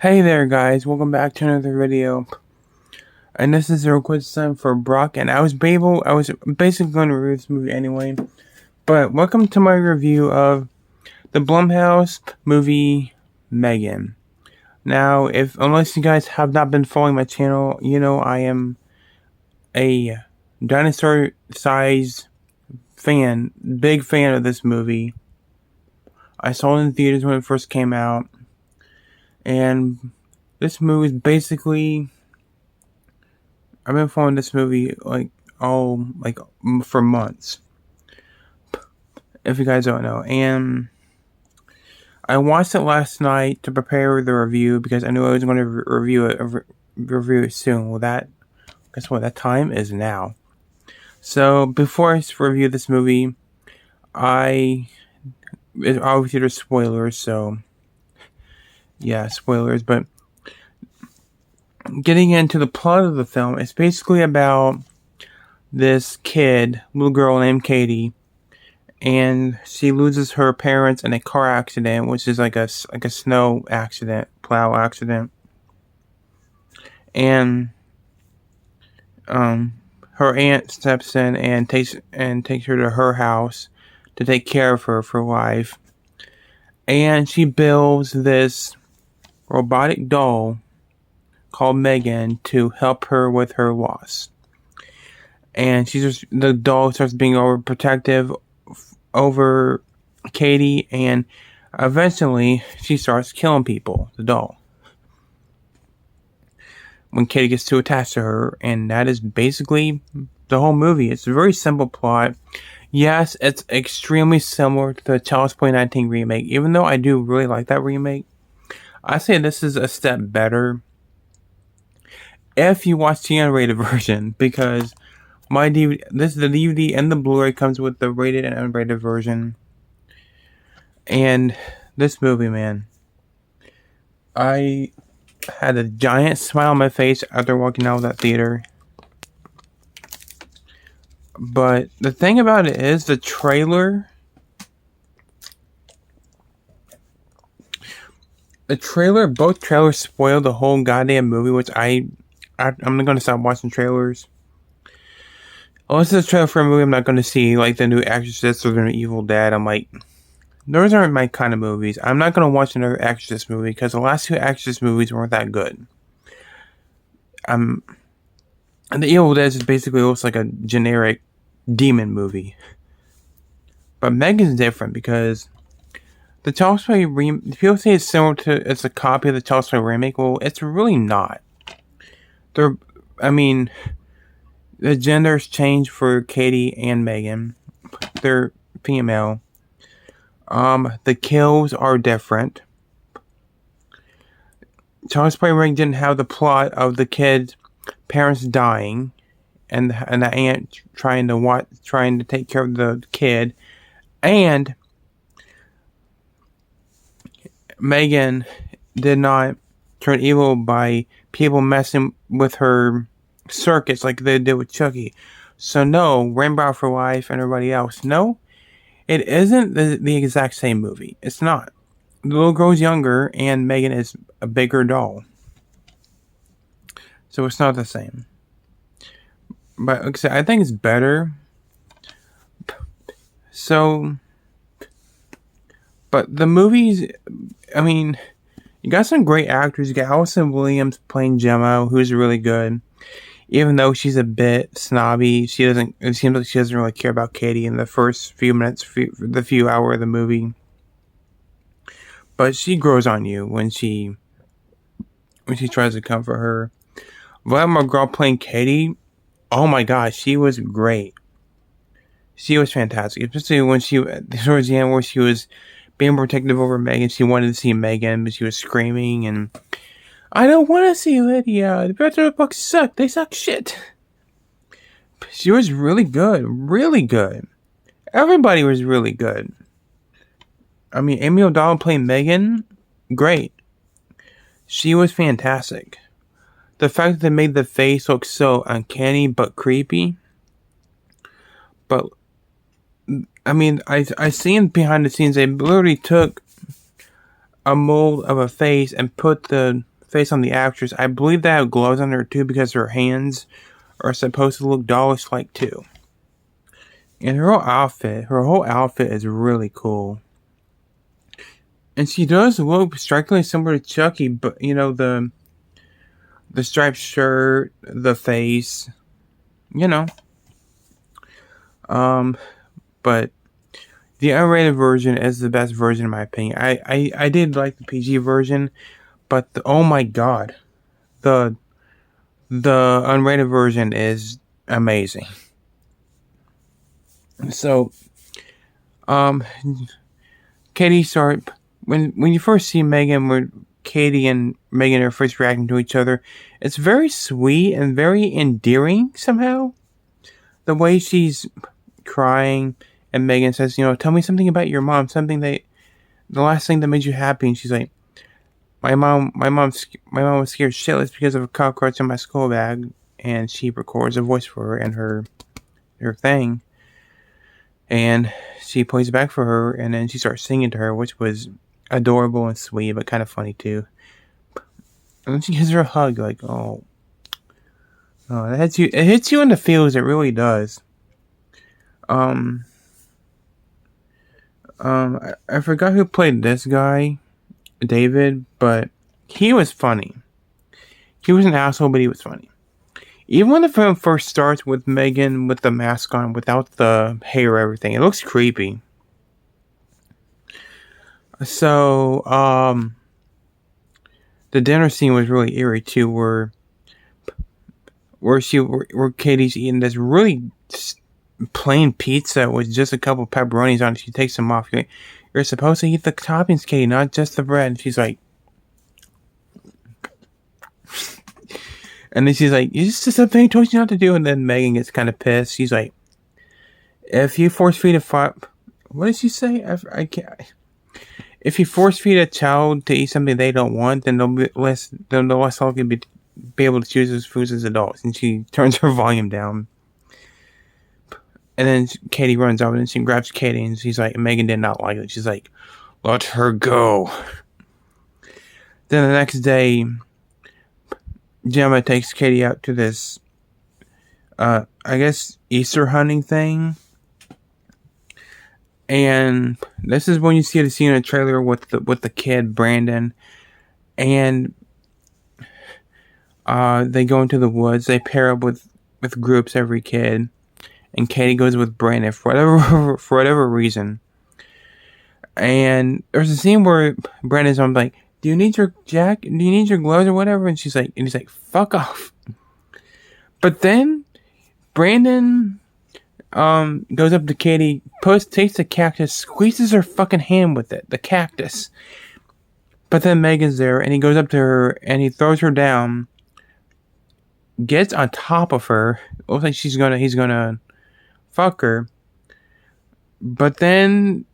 Hey there guys, welcome back to another video. And this is a request time for Brock, and I was basically going to review this movie anyway. But welcome to my review of the Blumhouse movie m3gan. Now, unless you guys have not been following my channel, you know I am a dinosaur size fan, big fan of this movie. I saw it in theaters when it first came out. And this movie is basically, I've been following this movie for months, if you guys don't know. And I watched it last night to prepare the review because I knew I was going to review it soon. Well, guess what? That time is now. So before I review this movie, obviously there's spoilers, so yeah, spoilers, but getting into the plot of the film, it's basically about this little girl named Katie, and she loses her parents in a car accident, which is like a snow accident, plow accident, and her aunt steps in and takes her to her house to take care of her for life, and she builds this robotic doll called m3gan to help her with her loss. And the doll starts being overprotective over Katie, and eventually she starts killing people, the doll, when Katie gets too attached to her. And that is basically the whole movie. It's a very simple plot. Yes, it's extremely similar to the Child's Play 19 remake, even though I do really like that remake. I say this is a step better if you watch the unrated version, because the DVD and the Blu-ray comes with the rated and unrated version. And this movie, man, I had a giant smile on my face after walking out of that theater. But the thing about it is the trailer. Both trailers spoiled the whole goddamn movie, which I'm not going to stop watching trailers. Unless it's a trailer for a movie I'm not going to see, like the new Exorcist or the new Evil Dead. I'm like, those aren't my kind of movies. I'm not going to watch another Exorcist movie because the last two Exorcist movies weren't that good. And the Evil Dead just basically looks like a generic demon movie. But m3gan's different because the Child's Play people say it's a copy of the Child's Play remake. Well, it's really not. The genders change for Katie and m3gan. They're female. The kills are different. Child's Play remake didn't have the plot of the kid's parents dying and the aunt trying to take care of the kid, and m3gan did not turn evil by people messing with her circuits like they did with Chucky. So no, Rainbow for Life and everybody else, no, it isn't the exact same movie. It's not. The little girl's younger and m3gan is a bigger doll. So it's not the same. But like I said, I think it's better. So, but the movies, you got some great actors. You got Allison Williams playing Gemma, who's really good. Even though she's a bit snobby, it seems like she doesn't really care about Katie in the first few minutes, the few hours of the movie. But she grows on you when she tries to comfort her. Vladimir Girl playing Katie, oh my gosh, she was great. She was fantastic, especially when towards the end where she was being protective over m3gan. She wanted to see m3gan, but she was screaming, and I don't want to see Lydia. The Better Books suck. They suck shit. She was really good. Really good. Everybody was really good. Amy O'Donnell playing m3gan, great. She was fantastic. The fact that they made the face look so uncanny but creepy. But, I seen behind the scenes, they literally took a mold of a face and put the face on the actress. I believe they have gloves on her too because her hands are supposed to look dollish-like too. And her whole outfit is really cool. And she does look strikingly similar to Chucky, but you know, the striped shirt, the face, you know. But the unrated version is the best version in my opinion. I did like the PG version, but oh my god, the unrated version is amazing. So, Katie started when you first see Megan, where Katie and Megan are first reacting to each other. It's very sweet and very endearing somehow. The way she's crying and Megan says, you know, tell me something about your mom, the last thing that made you happy, and she's like, my mom was scared shitless because of a cockroach in my school bag, and she records a voice for her in her thing, and she plays it back for her, and then she starts singing to her, which was adorable and sweet, but kind of funny too. And then she gives her a hug, like, oh, it hits you in the feels, it really does. I forgot who played this guy, David, but he was funny. He was an asshole, but he was funny. Even when the film first starts with Megan with the mask on, without the hair or everything, it looks creepy. So, the dinner scene was really eerie too, where Katie's eating this really plain pizza with just a couple pepperonis on it. She takes them off. You're supposed to eat the toppings, Katie, not just the bread. And she's like, and then she's like, "It's just something I told you not to do." And then Megan gets kind of pissed. She's like, "If you force feed what did she say? I can't. If you force feed a child to eat something they don't want, then they'll be less likely to be able to choose those foods as adults." And she turns her volume down. And then Katie runs over and she grabs Katie, and she's like, Megan did not like it. She's like, "Let her go." Then the next day, Gemma takes Katie out to this, I guess, Easter hunting thing. And this is when you see the scene in the trailer with the kid, Brandon. And they go into the woods. They pair up with groups, every kid. And Katie goes with Brandon for whatever reason. And there's a scene where Brandon's like, "Do you need your jacket? Do you need your gloves or whatever?" And he's like, "Fuck off." But then Brandon goes up to Katie, takes the cactus, squeezes her fucking hand with it, the cactus. But then Megan's there, and he goes up to her and he throws her down, gets on top of her. Looks like he's gonna fuck her. But then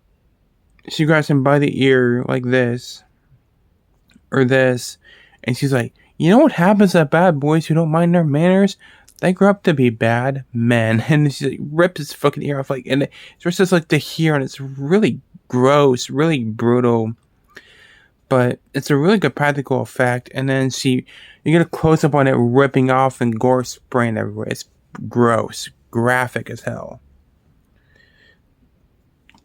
she grabs him by the ear like this, or this, and she's like, "You know what happens to bad boys who don't mind their manners? They grow up to be bad men." And she like, rips his fucking ear off, like, and it's just like to hear, and it's really gross, really brutal, but it's a really good practical effect. And then you get a close up on it ripping off and gore spraying everywhere. It's gross, graphic as hell.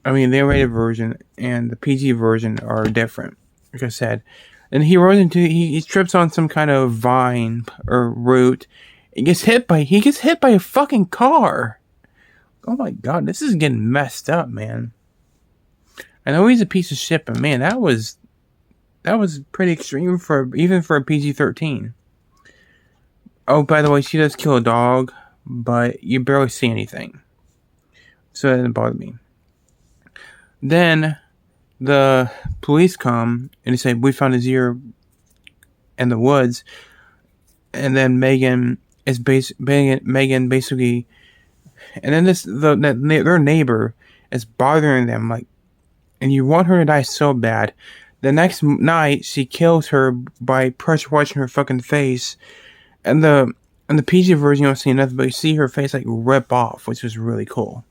I mean, the R-rated version and the PG version are different, like I said. And he trips on some kind of vine or root. He gets hit by a fucking car. Oh my god, this is getting messed up, man. I know he's a piece of shit, but man, that was pretty extreme even for a PG-13. Oh, by the way, she does kill a dog, but you barely see anything, so that doesn't bother me. Then the police come and they say, "We found his ear in the woods," and then Megan basically, and then their neighbor is bothering them, like, and you want her to die so bad. The next night, she kills her by pressure washing her fucking face, and the PG version you don't see nothing, but you see her face like rip off, which was really cool.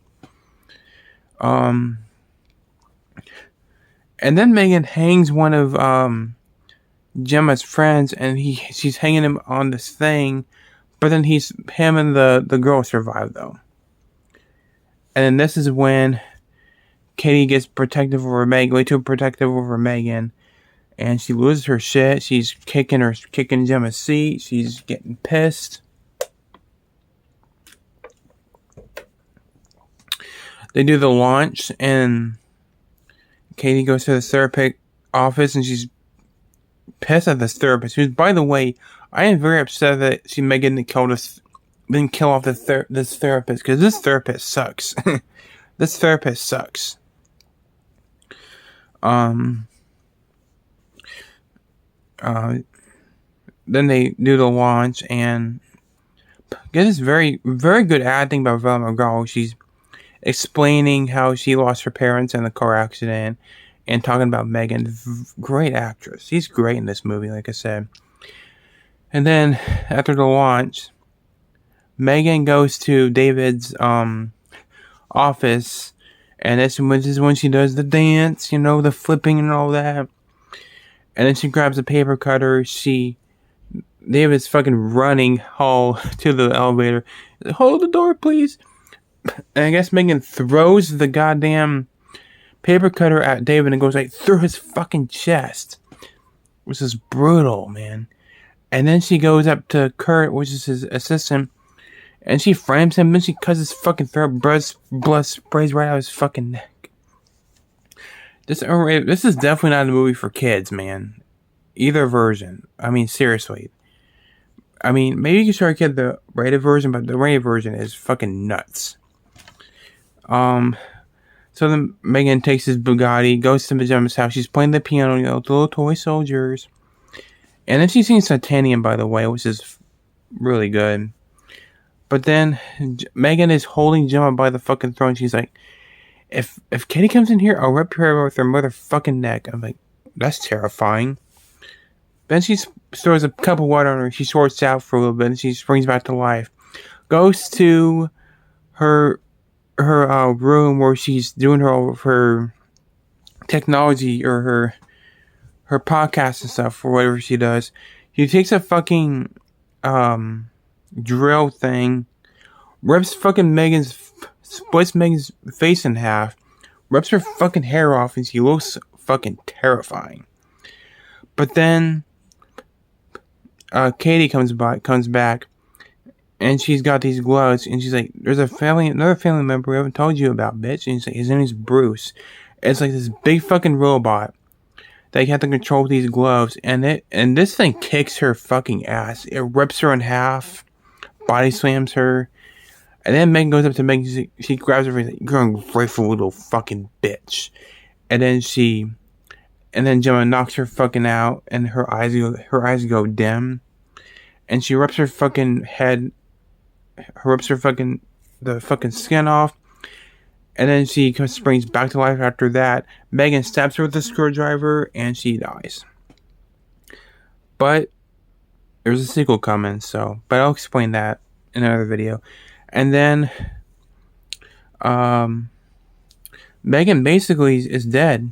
And then Megan hangs one of Gemma's friends, and she's hanging him on this thing, but then him and the girl survive though. And then this is when Katie gets protective over Megan, way too protective over Megan, and she loses her shit. She's kicking Gemma's seat. She's getting pissed. They do the launch, and Katie goes to the therapist office, and she's pissed at this therapist. Who's, by the way, I am very upset that Megan didn't kill off this therapist, because this therapist sucks. This therapist sucks. Then they do the launch, and get this very, very good acting by Velma McGraw. She's explaining how she lost her parents in the car accident and talking about Megan. Great actress. She's great in this movie, like I said. And then after the launch, Megan goes to David's office, and this is when she does the dance, the flipping and all that. And then she grabs a paper cutter. David's fucking running to the elevator. Hold the door, please. And I guess Megan throws the goddamn paper cutter at David and goes through his fucking chest. Which is brutal, man. And then she goes up to Kurt, which is his assistant, and she frames him, and she cuts his fucking throat. Blood sprays right out his fucking neck. This is definitely not a movie for kids, man. Either version. I mean, seriously. I mean, maybe you can show a kid the rated version, but the rated version is fucking nuts. So then Megan takes his Bugatti, goes to Gemma's house. She's playing the piano, the little toy soldiers. And then she sings Titanium, by the way, which is really good. But then Megan is holding Gemma by the fucking throat. She's like, if Katie comes in here, I'll rip her hair with her motherfucking neck. I'm like, that's terrifying. Then she throws a cup of water on her. She sorts out for a little bit, and she springs back to life. Goes to her room where she's doing her technology or her podcast and stuff, or whatever she does. She takes a fucking drill thing, splits Megan's face in half, rips her fucking hair off, and she looks fucking terrifying. But then Katie comes back, and she's got these gloves, and she's like, there's another family member we haven't told you about, bitch. And she's like, his name is Bruce. It's like this big fucking robot that you have to control with these gloves, and this thing kicks her fucking ass. It rips her in half, body slams her, and then Megan goes up to Megan. She grabs her face, you're a grateful little fucking bitch. And then Gemma knocks her fucking out, and her eyes go dim, and she rips her fucking the fucking skin off. And then she springs back to life after that. Megan stabs her with a screwdriver, and she dies. But there's a sequel coming, but I'll explain that in another video. And then Megan basically is dead,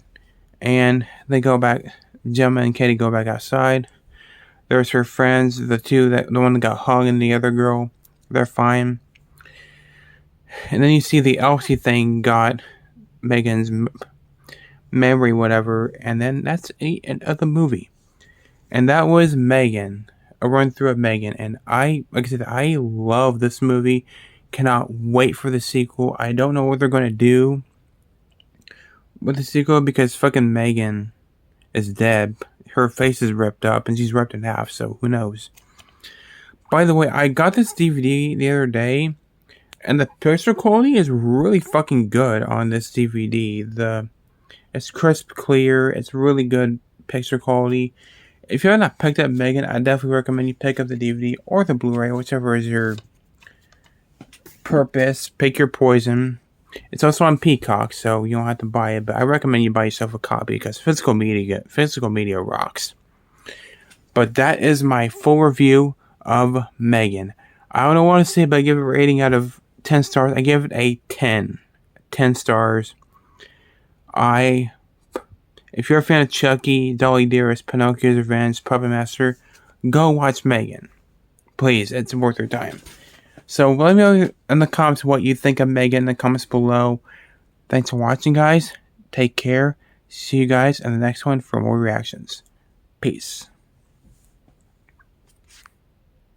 and they go back. Gemma and Katie go back outside. There's her friends, the one that got hung, and the other girl. They're fine. And then you see the Elsie thing got Megan's memory, whatever, and then that's the end of the movie. And that was Megan, a run through of Megan. And like I said, I love this movie. Cannot wait for the sequel. I don't know what they're going to do with the sequel, because fucking Megan is dead. Her face is ripped up, and she's ripped in half, so who knows. By the way, I got this DVD the other day, and the picture quality is really fucking good on this DVD. It's crisp, clear. It's really good picture quality. If you have not picked up Megan, I definitely recommend you pick up the DVD or the Blu-ray, whichever is your purpose. Pick your poison. It's also on Peacock, so you don't have to buy it, but I recommend you buy yourself a copy, because physical media rocks. But that is my full review of Megan. I don't know what to say, but I give it a rating out of 10 stars. I give it a 10. 10 stars. If you're a fan of Chucky, Dolly Dearest, Pinocchio's Revenge, Puppet Master, go watch m3gan. Please, it's worth your time. So let me know in the comments what you think of m3gan in the comments below. Thanks for watching, guys. Take care. See you guys in the next one for more reactions. Peace.